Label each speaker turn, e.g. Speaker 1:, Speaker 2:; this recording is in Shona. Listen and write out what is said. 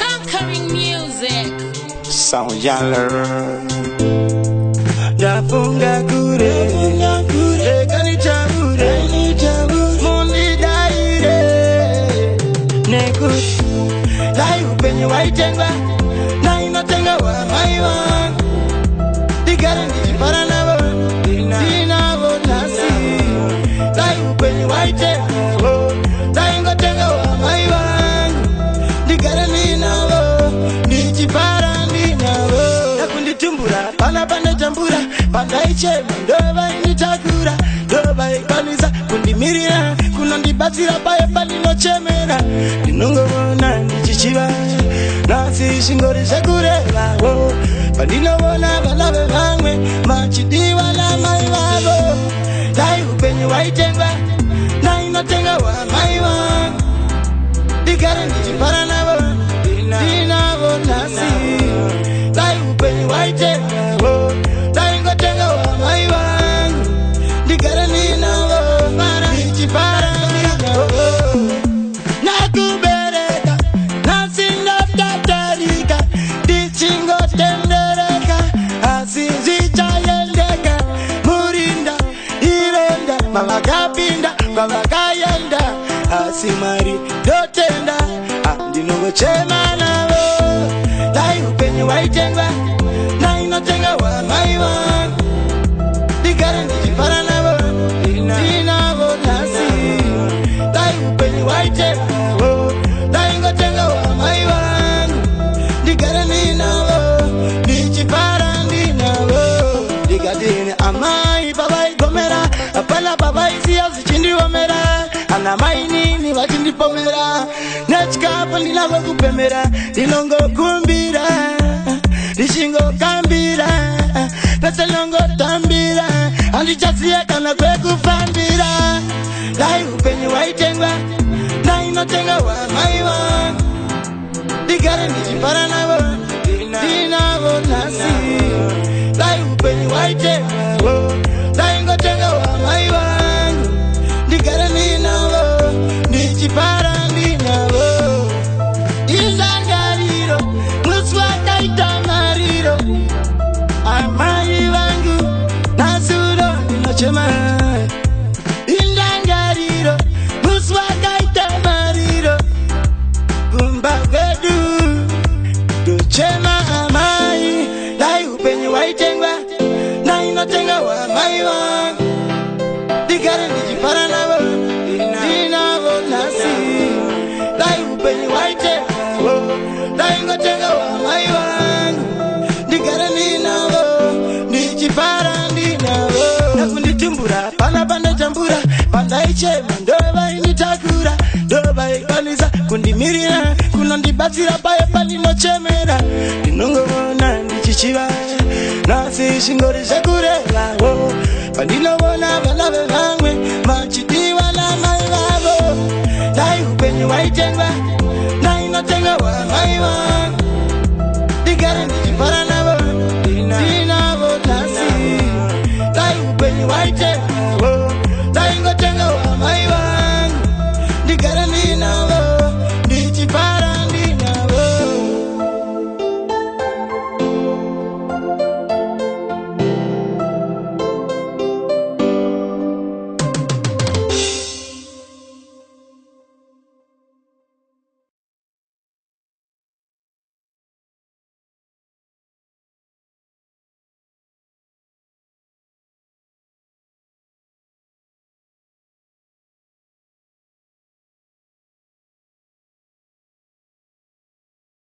Speaker 1: Conquering music.
Speaker 2: Sound yaller. Jafunga kure, kanichabure, mundi daire. Nekut, lai upenye waitenga, na inotenga wa maiwa. Digara nijipara nabo, dinabo nasi. Lai upenye waitenga, na inotenga wa maiwa. Digara ninabo, nijipara ninabo. Nakunditumbura, panda jambura, panda iche, ndoba initakura, ndoba ikaniza, kundimirira, kunondibazira pae pali no chemera. Ninongo wona nichichiba, nasi shingori shekurela, wo. Pandino wona balabe bangwe, machidiwa na maiwabo. Lai upenye waitenga, na inotenga wa maiwa. Digara nijipara nabo, dinabo nasi. Lai upenye waitenga, wo. Lai ngotenga wa maiwa. Digara ninabo, nichipara ninabo. Nakubereka, nasinda tatarika. Dichingo tendereka, asinzicha yendeka. Murinda, ironda, mama kapinda, baba kayenda. Asimari, dotenda, andinongo chema nabo. Lai upenye waitenga, na inotenga wa maiwa. Digara nijipara nabo, dinabo nasi. Lai upenye waitenga, wo. Lai ngotenga wa maiwa. Digara ninabo, nijipara ninabo. Digadini amai babai gomera, apala babai siya zichindi wamera. Anamai nini wachindi pomera. Nechka pandila wakupemera, dinongo kumbira, dishingo kambira, pesa longo tambira, andichasia kana kwe kufambira. Lai upenye waitenga, na inotenga wa maiwa. Digara nijipara nabo, dinabo nasi. Lai upenye waitenga, wo. Lai ngotenga wa maiwa. Digara ninabo, nijipara ninabo. Izangariro, muswaka itamariro. Amai wangu, nasuro ninochema. Indangariro, muswaka itamariro. Gumba vedu, dochema amai. Lai upenye waitenga, na inotenga wa maiwa. Digara nijipara nabo, dinabo nasi. Lai upenye waitenga, wo. Lai ngotenga wa maiwa. Digara ninabo, nijipara ninabo. Nakunditumbura, panda jambura, panda iche, ndoba initakura, ndoba ikaniza, kundimirira, kunondibazira pae pali no chemera. Ninongo wona nichichiba, nasi shingori shekurela, wo. Pandino wona balabe bangwe, machidiwa na maiwabo. Lai upenye waitenga, na inotenga wa maiwa. Digara